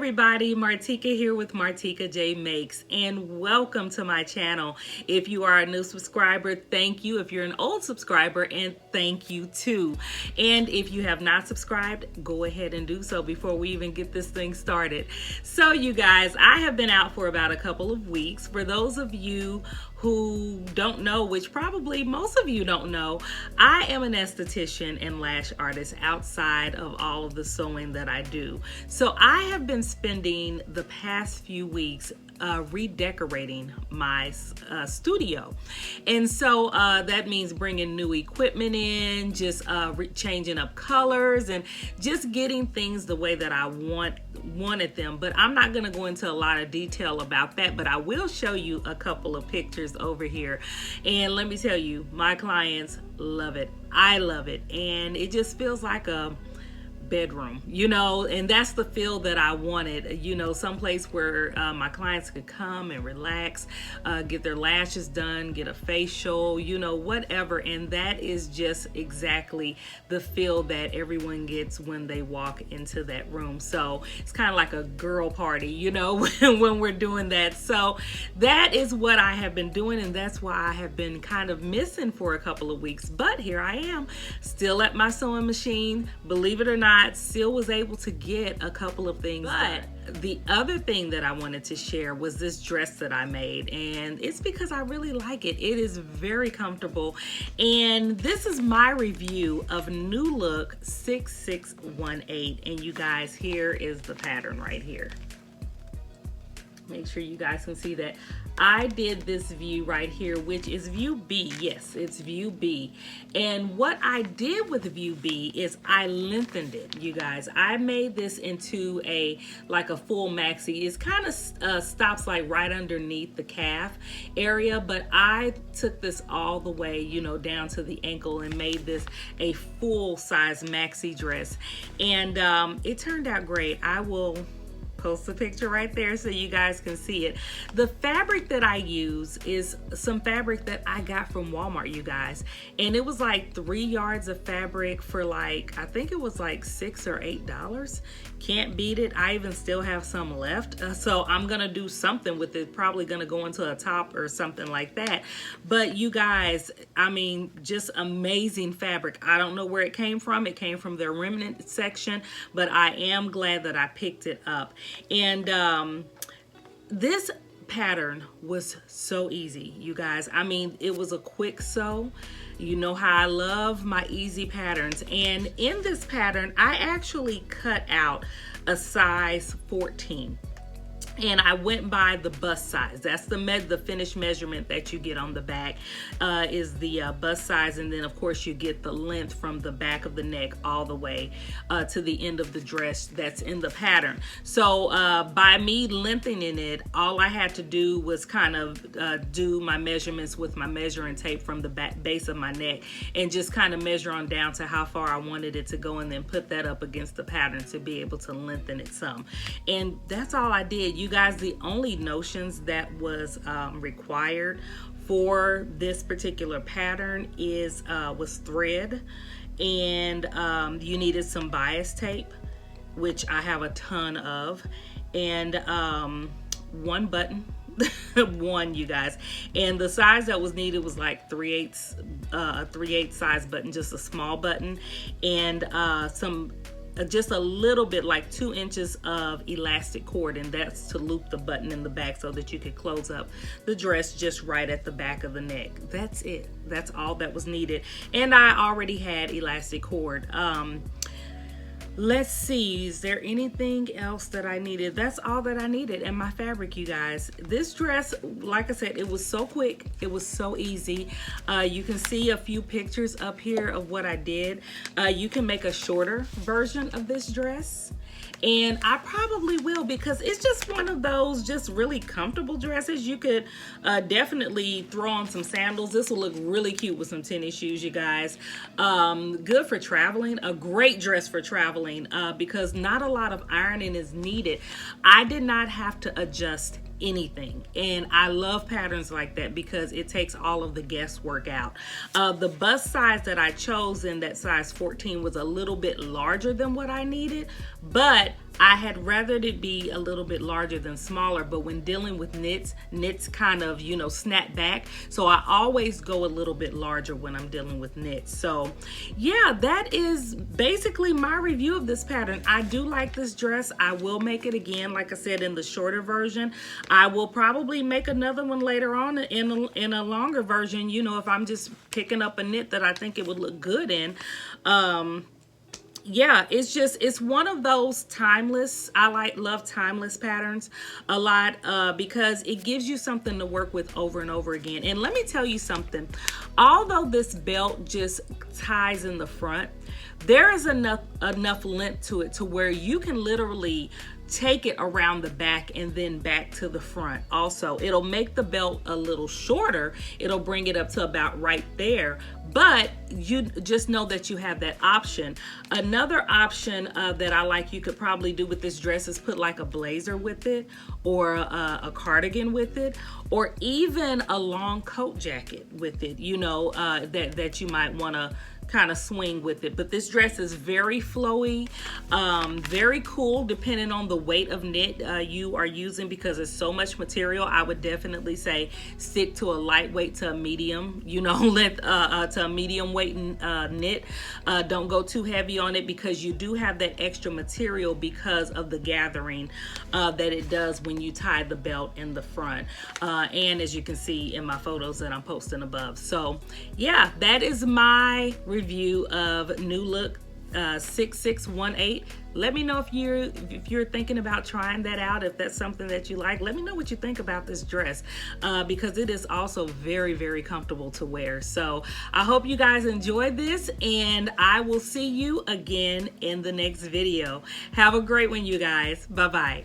everybody, Martika here with Martika J Makes, and welcome to my channel. If you are a new subscriber, thank you. If you're an old subscriber, and thank you too. And if you have not subscribed, go ahead and do so before we even get this thing started. So you guys, I have been out for about a couple of weeks. For those of you who don't know, which probably most of you don't know, I am an esthetician and lash artist outside of all of the sewing that I do. So I have been spending the past few weeks redecorating my studio, and so that means bringing new equipment in, just changing up colors and just getting things the way that I wanted them. But I'm not going to go into a lot of detail about that, but I will show you a couple of pictures over here, and let me tell you, my clients love it. I love it, and it just feels like a bedroom, you know, and that's the feel that I wanted, you know, someplace where my clients could come and relax, get their lashes done, get a facial, you know, whatever. And that is just exactly the feel that everyone gets when they walk into that room. So it's kind of like a girl party, you know, when we're doing that. So that is what I have been doing, and that's why I have been kind of missing for a couple of weeks. But here I am, still at my sewing machine, believe it or not. Still was able to get a couple of things done. The other thing that I wanted to share was this dress that I made, and it's because I really like it. It is very comfortable, and this is my review of New Look 6618. And you guys, here is the pattern right here. Make sure you guys can see that. I did this view right here, which is view B. Yes, it's view B. And what I did with view B is I lengthened it, you guys. I made this into like a full maxi. It's kind of stops like right underneath the calf area, but I took this all the way, you know, down to the ankle and made this a full size maxi dress. And it turned out great. I will post a picture right there so you guys can see it. The fabric that I use is some fabric that I got from Walmart, you guys, and it was like 3 yards of fabric for like, I think it was like $6 or $8. Can't beat it. I even still have some left, so I'm gonna do something with it, probably gonna go into a top or something like that. But you guys, I mean, just amazing fabric. I don't know where it came from. It came from their remnant section, but I am glad that I picked it up. And this pattern was so easy, you guys. I mean, it was a quick sew. You know how I love my easy patterns. And in this pattern, I actually cut out a size 14. And I went by the bust size. That's the finished measurement that you get on the back, is the bust size. And then of course you get the length from the back of the neck all the way to the end of the dress that's in the pattern. So by me lengthening it, all I had to do was kind of do my measurements with my measuring tape from the base of my neck, and just kind of measure on down to how far I wanted it to go, and then put that up against the pattern to be able to lengthen it some. And that's all I did. You guys, the only notions that was required for this particular pattern was thread, and you needed some bias tape, which I have a ton of, and one button. One, you guys, and the size that was needed was like 3/8 size button, just a small button, and just a little bit, like 2 inches of elastic cord, and that's to loop the button in the back so that you could close up the dress just right at the back of the neck. That's it. That's all that was needed, and I already had elastic cord. Let's see, is there anything else that I needed? That's all that I needed. And my fabric, you guys. This dress, like I said, it was so quick. It was so easy. You can see a few pictures up here of what I did. You can make a shorter version of this dress. And I probably will, because it's just one of those just really comfortable dresses. You could definitely throw on some sandals. This will look really cute with some tennis shoes, you guys. Good for traveling. A great dress for traveling because not a lot of ironing is needed. I did not have to adjust anything, and I love patterns like that because it takes all of the guesswork out. The bust size that I chose in that size 14 was a little bit larger than what I needed, but I had rather it be a little bit larger than smaller, but when dealing with knits kind of, you know, snap back. So I always go a little bit larger when I'm dealing with knits. So yeah, that is basically my review of this pattern. I do like this dress. I will make it again, like I said, in the shorter version. I will probably make another one later on in a longer version, you know, if I'm just picking up a knit that I think it would look good in. Yeah, it's one of those timeless, love timeless patterns a lot, because it gives you something to work with over and over again. And let me tell you something, although this belt just ties in the front, there is enough length to it to where you can literally take it around the back and then back to the front. Also, it'll make the belt a little shorter. It'll bring it up to about right there, but you just know that you have that option. Another option that I like you could probably do with this dress is put like a blazer with it, or a cardigan with it, or even a long coat jacket with it, you know, that you might want to kind of swing with it. But this dress is very flowy, very cool depending on the weight of knit you are using, because it's so much material. I would definitely say stick to a lightweight to a medium, you know, length to a medium weight knit. Don't go too heavy on it, because you do have that extra material because of the gathering that it does when you tie the belt in the front, and as you can see in my photos that I'm posting above. So yeah, that is my review of New Look 6618. Let me know if you're thinking about trying that out, if that's something that you like. Let me know what you think about this dress, because it is also very, very comfortable to wear. So I hope you guys enjoyed this, and I will see you again in the next video. Have a great one, you guys. Bye-bye.